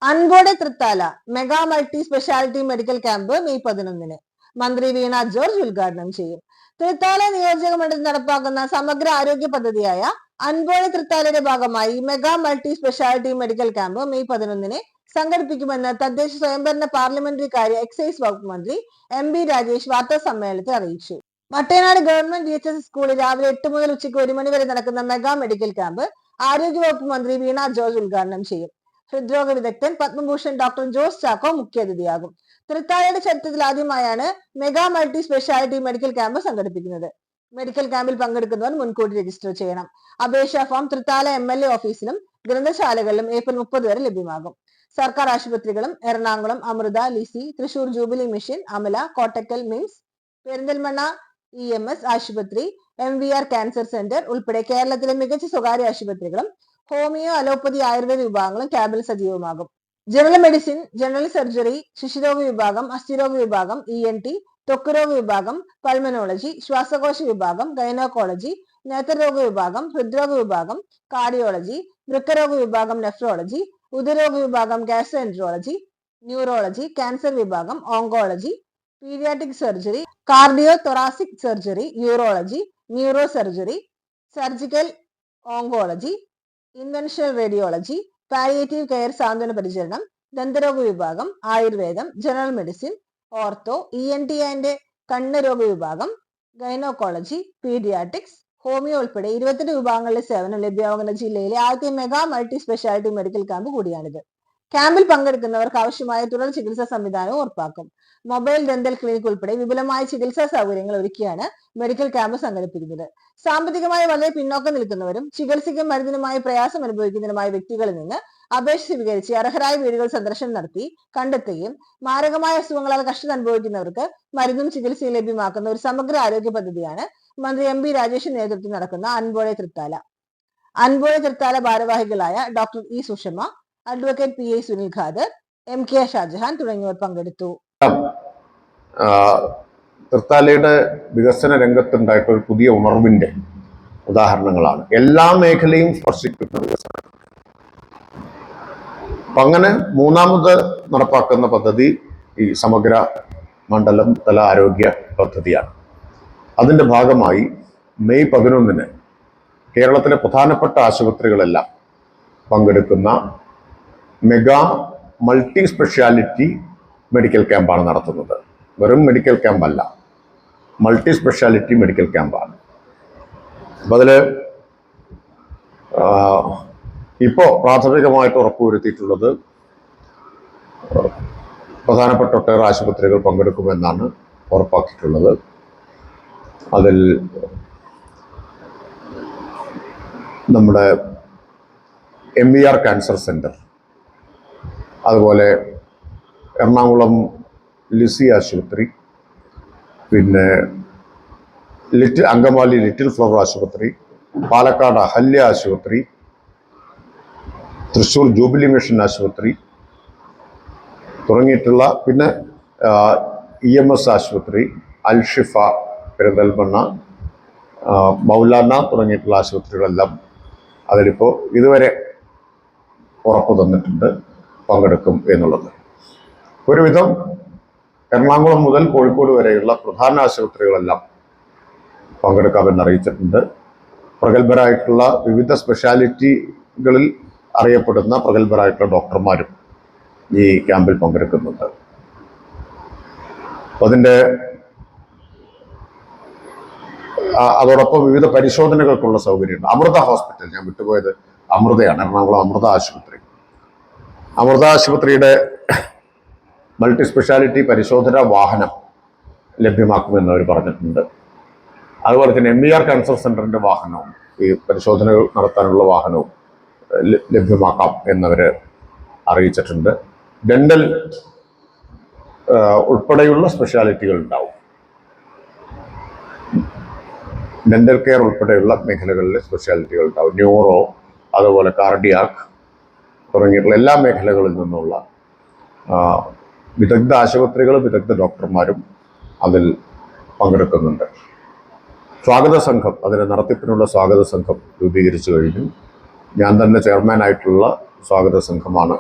അൻപോടെ Thrithala mega multi speciality medical camp May 11-ന് മന്ത്രി Veena George ഉദ്ഘാടനം ചെയ്യും. തൃത്താല നിയോജക മണ്ഡലത്തിൽ നടപ്പാക്കുന്ന സമഗ്ര ആരോഗ്യ പദ്ധതിയായ അൻപോടെ തൃത്താലയുടെ ഭാഗമായി mega multi speciality medical camp May 11-ന് സംഘടിപ്പിക്കുമെന്ന് തദ്ദേശ സ്വയംഭരണ പാർലമെന്ററി കാര്യ എക്സൈസ് വകുപ്പ് മന്ത്രി MB രാജേഷ് വാർത്താ സമ്മേളനത്തിൽ അറിയിച്ചു. മട്ടേനാട് ഗവൺമെന്റ് VHS സ്കൂളിൽ രാവിലെ 8 മുതൽ ഉച്ചയ്ക്ക് 1 മണി വരെ നടക്കുന്ന മെഗാ മെഡിക്കൽ ക്യാമ്പ് ആരോഗ്യവകുപ്പ് മന്ത്രി വീണ ജോർജ് ഉദ്ഘാടനം ചെയ്യും. ഹൃദ്രോഗ വിദഗ്ധൻ പത്മഭൂഷൺ ഡോക്ടർ ജോസ് ചാക്കോ മുഖ്യാതിഥിയാകും. തൃത്താലയുടെ ചരിത്രത്തിൽ ആദ്യമായാണ് mega multi speciality medical camp സംഘടിപ്പിക്കുന്നത്. മെഡിക്കൽ ക്യാമ്പിൽ പങ്കെടുക്കുന്നവർ മുൻകൂട്ടി രജിസ്റ്റർ ചെയ്യണം. അപേക്ഷാ ഫോം തൃത്താല MLA ഓഫീസിലും ഗ്രന്ഥശാലകളിലും ഏപ്രിൽ 30 വരെ ലഭ്യമാകും. സർക്കാർ ആശുപത്രികളും Ernakulam Amrita, Lisie, Thrissur jubilee mission, Amala, Kottakkal MIMS, Perinthalmanna EMS ആശുപത്രി, MVR ക്യാൻസർ സെന്റർ ഉൾപ്പെടെ കേരളത്തിലെ മികച്ച സ്വകാര്യ ആശുപത്രികളും ഹോമിയോ, അലോപ്പതി, ആയുർവേദ വിഭാഗങ്ങളും ക്യാമ്പിൽ സജീവമാകും. ജനറൽ മെഡിസിൻ, ജനറൽ സർജറി, ശിശുരോഗ വിഭാഗം, അസ്ഥിരോഗ വിഭാഗം, ENT, ത്വക്കുരോഗ വിഭാഗം, പൾമനോളജി, ശ്വാസകോശ വിഭാഗം, ഗൈനക്കോളജി, നേത്രരോഗ വിഭാഗം, ഹൃദ്രോഗ വിഭാഗം, കാർഡിയോളജി, വൃക്കരോഗ വിഭാഗം, നെഫ്രോളജി, ഉദരോഗ വിഭാഗം, ഗ്യാസ്ട്രോഎൻട്രോളജി, ന്യൂറോളജി, ക്യാൻസർ വിഭാഗം, oncology, paediatric surgery, cardio thoracic surgery, urology, neuro surgery, surgical oncology, interventional radiology, palliative care സാന്ത്വന പരിചരണം, ദന്തരോഗ വിഭാഗം, ആയുർവേദം, general medicine, ortho, ENT and കണ്ണ് രോഗ വിഭാഗം, ഗൈനക്കോളജി, പീഡിയാട്രിക്സ്, ഹോമിയോ ഉൾപ്പെടെ 22 വിഭാഗങ്ങളിലെ സേവനം ലഭ്യമാകുന്ന ജില്ലയിലെ ആദ്യത്തെ mega multi speciality medical camp കൂടിയാണിത്. ക്യാമ്പിൽ പങ്കെടുക്കുന്നവർക്ക് ആവശ്യമായ തുടർ ചികിത്സാ സംവിധാനവും ഉറപ്പാക്കും. മൊബൈൽ ഡെന്റൽ ക്ലിനിക് ഉൾപ്പെടെ വിപുലമായ ചികിത്സാ സൗകര്യങ്ങൾ ഒരുക്കിയാണ് മെഡിക്കൽ ക്യാമ്പ് സംഘടിപ്പിക്കുന്നത്. സാമ്പത്തികമായി വളരെ പിന്നോക്കം നിൽക്കുന്നവരും ചികിത്സയ്ക്കും മരുന്നിനുമായി പ്രയാസം അനുഭവിക്കുന്നതിനുമായ വ്യക്തികളിൽ നിന്ന് അപേക്ഷ സ്വീകരിച്ച് അർഹരായ വീടുകൾ സന്ദർശനം നടത്തി കണ്ടെത്തുകയും മാരകമായ അസുഖങ്ങളാൽ കഷ്ടത അനുഭവിക്കുന്നവർക്ക് മരുന്നും ചികിത്സയും ലഭ്യമാക്കുന്ന ഒരു സമഗ്ര ആരോഗ്യ പദ്ധതിയാണ് മന്ത്രി MB രാജേഷിന്റെ നേതൃത്വത്തിൽ നടക്കുന്ന അൻപോടെ തൃത്താല. അൻപോടെ തൃത്താല ഭാരവാഹികളായ doctor E Sushama, advocate PI Sunil Khader, MK Shajahan തുടങ്ങിയവർ പങ്കെടുത്തു. തൃത്താലയുടെ വികസന രംഗത്തുണ്ടായിട്ടുള്ള ഒരു പുതിയ ഉണർവിന്റെ ഉദാഹരണങ്ങളാണ്. എല്ലാ മേഖലയും സ്പർശിക്കുന്ന വികസനം. അപ്പൊ അങ്ങനെ മൂന്നാമത് നടപ്പാക്കുന്ന പദ്ധതി ഈ സമഗ്ര മണ്ഡലം തല ആരോഗ്യ പദ്ധതിയാണ്. അതിന്റെ ഭാഗമായി മെയ് 11-ന് കേരളത്തിലെ പ്രധാനപ്പെട്ട ആശുപത്രികളെല്ലാം പങ്കെടുക്കുന്ന മെഗാ മൾട്ടി സ്പെഷ്യാലിറ്റി മെഡിക്കൽ ക്യാമ്പാണ് നടത്തുന്നത്. വെറും മെഡിക്കൽ ക്യാമ്പല്ല, മൾട്ടി സ്പെഷ്യാലിറ്റി മെഡിക്കൽ ക്യാമ്പാണ്. അപ്പം അതിൽ ഇപ്പോൾ പ്രാഥമികമായിട്ട് ഉറപ്പുവരുത്തിയിട്ടുള്ളത് പ്രധാനപ്പെട്ട ഒട്ടേറെ ആശുപത്രികൾ പങ്കെടുക്കുമെന്നാണ് ഉറപ്പാക്കിയിട്ടുള്ളത്. അതിൽ നമ്മുടെ MVR ക്യാൻസർ സെന്റർ, അതുപോലെ എറണാകുളം ലിസി ആശുപത്രി, പിന്നെ അങ്കമാലി ലിറ്റിൽ ഫ്ലവർ ആശുപത്രി, പാലക്കാട് അഹല്യ ആശുപത്രി, തൃശ്ശൂർ ജൂബിലി മിഷൻ ആശുപത്രി തുടങ്ങിയിട്ടുള്ള, പിന്നെ EMS ആശുപത്രി, അൽഷിഫ പെരിന്തൽമണ്ണ, മൗലാന തുടങ്ങിയിട്ടുള്ള ആശുപത്രികളെല്ലാം അതിലിപ്പോൾ ഇതുവരെ ഉറപ്പു തന്നിട്ടുണ്ട് പങ്കെടുക്കും എന്നുള്ളത്. ഒരുവിധം എറണാകുളം മുതൽ കോഴിക്കോട് വരെയുള്ള പ്രധാന ആശുപത്രികളെല്ലാം പങ്കെടുക്കാമെന്ന് അറിയിച്ചിട്ടുണ്ട്. പ്രഗത്ഭരായിട്ടുള്ള വിവിധ സ്പെഷ്യാലിറ്റികളിൽ അറിയപ്പെടുന്ന പ്രഗത്ഭരായിട്ടുള്ള ഡോക്ടർമാരും ഈ ക്യാമ്പിൽ പങ്കെടുക്കുന്നുണ്ട്. അതോടൊപ്പം വിവിധ പരിശോധനകൾക്കുള്ള സൗകര്യമുണ്ട്. അമൃത ഹോസ്പിറ്റൽ, ഞാൻ വിട്ടുപോയത് അമൃതയാണ്, എറണാകുളം അമൃത ആശുപത്രി. അമൃത ആശുപത്രിയുടെ മൾട്ടി സ്പെഷ്യാലിറ്റി പരിശോധന വാഹനം ലഭ്യമാക്കുമെന്ന് അവർ പറഞ്ഞിട്ടുണ്ട്. അതുപോലെ തന്നെ MVR ക്യാൻസർ സെന്ററിന്റെ വാഹനവും, ഈ പരിശോധനകൾ നടത്താനുള്ള വാഹനവും ലഭ്യമാക്കാം എന്നവർ അറിയിച്ചിട്ടുണ്ട്. ഡെന്റൽ ഉൾപ്പെടെയുള്ള സ്പെഷ്യാലിറ്റികൾ ഉണ്ടാവും. ഡെന്റൽ കെയർ ഉൾപ്പെടെയുള്ള മേഖലകളിലെ സ്പെഷ്യാലിറ്റികൾ ഉണ്ടാവും. ന്യൂറോ, അതുപോലെ കാർഡിയാക് തുടങ്ങിയിട്ടുള്ള എല്ലാ മേഖലകളിൽ നിന്നുള്ള വിദഗ്ധ ആശുപത്രികളും വിദഗ്ധ ഡോക്ടർമാരും അതിൽ പങ്കെടുക്കുന്നുണ്ട്. സ്വാഗത സംഘം, അതിന് നടത്തിപ്പിനുള്ള സ്വാഗത സംഘം രൂപീകരിച്ചു കഴിഞ്ഞു. ഞാൻ തന്നെ ചെയർമാനായിട്ടുള്ള സ്വാഗത സംഘമാണ്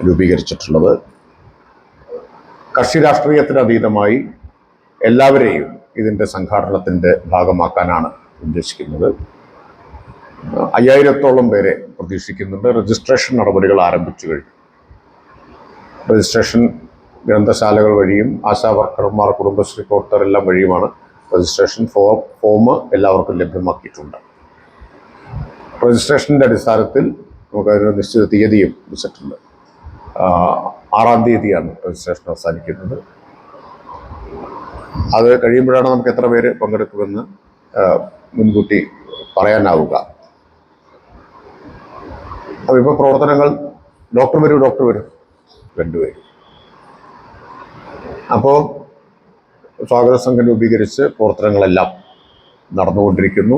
രൂപീകരിച്ചിട്ടുള്ളത്. കക്ഷി രാഷ്ട്രീയത്തിന് അതീതമായി എല്ലാവരെയും ഇതിൻ്റെ സംഘാടനത്തിൻ്റെ ഭാഗമാക്കാനാണ് ഉദ്ദേശിക്കുന്നത്. 5000-ഓളം പേരെ പ്രതീക്ഷിക്കുന്നുണ്ട്. രജിസ്ട്രേഷൻ നടപടികൾ ആരംഭിച്ചു കഴിഞ്ഞു. രജിസ്ട്രേഷൻ ഗ്രന്ഥശാലകൾ വഴിയും ആശാ വർക്കർമാർ, കുടുംബശ്രീ പ്രവർത്തകരെല്ലാം വഴിയുമാണ് രജിസ്ട്രേഷൻ ഫോം എല്ലാവർക്കും ലഭ്യമാക്കിയിട്ടുണ്ട്. രജിസ്ട്രേഷൻ്റെ അടിസ്ഥാനത്തിൽ നമുക്കതിന് നിശ്ചിത തീയതിയും വെച്ചിട്ടുണ്ട്. 6-ാം തീയതിയാണ് രജിസ്ട്രേഷൻ അവസാനിക്കുന്നത്. അത് കഴിയുമ്പോഴാണ് നമുക്ക് എത്ര പേര് പങ്കെടുക്കുമെന്ന് മുൻകൂട്ടി പറയാനാവുക. അപ്പോൾ ഇപ്പോൾ പ്രവർത്തനങ്ങൾ ഡോക്ടർ വരും 2 പേര്. അപ്പോൾ സ്വാഗത സംഘം രൂപീകരിച്ച് പ്രവർത്തനങ്ങളെല്ലാം നടന്നുകൊണ്ടിരിക്കുന്നു.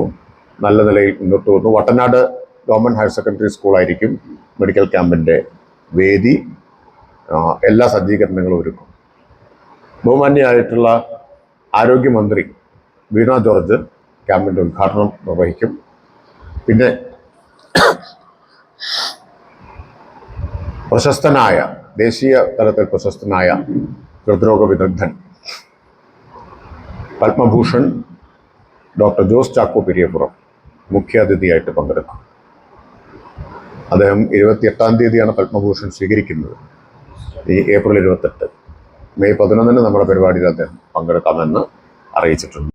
നല്ല നിലയിൽ മുന്നോട്ട് വന്നു. വട്ടനാട് ഗവൺമെൻറ് ഹയർ സെക്കൻഡറി സ്കൂളായിരിക്കും മെഡിക്കൽ ക്യാമ്പിൻ്റെ വേദി. എല്ലാ സജ്ജീകരണങ്ങളും ഒരുക്കും. ബഹുമാന്യയായിട്ടുള്ള ആരോഗ്യമന്ത്രി വീണ ജോർജ് ക്യാമ്പിൻ്റെ ഉദ്ഘാടനം നിർവഹിക്കും. പിന്നെ പ്രശസ്തനായ, ദേശീയ തലത്തിൽ പ്രശസ്തനായ ഹൃദ്രോഗ വിദഗ്ധൻ പത്മഭൂഷൺ ഡോക്ടർ ജോസ് ചാക്കോ പെരിയപുറം മുഖ്യാതിഥിയായിട്ട് പങ്കെടുക്കും. അദ്ദേഹം 28-ാം തീയതിയാണ് പത്മഭൂഷൺ സ്വീകരിക്കുന്നത്. ഈ ഏപ്രിൽ 28. മെയ് 11 നമ്മുടെ പരിപാടിയിൽ അദ്ദേഹം പങ്കെടുക്കാമെന്ന് അറിയിച്ചിട്ടുണ്ട്.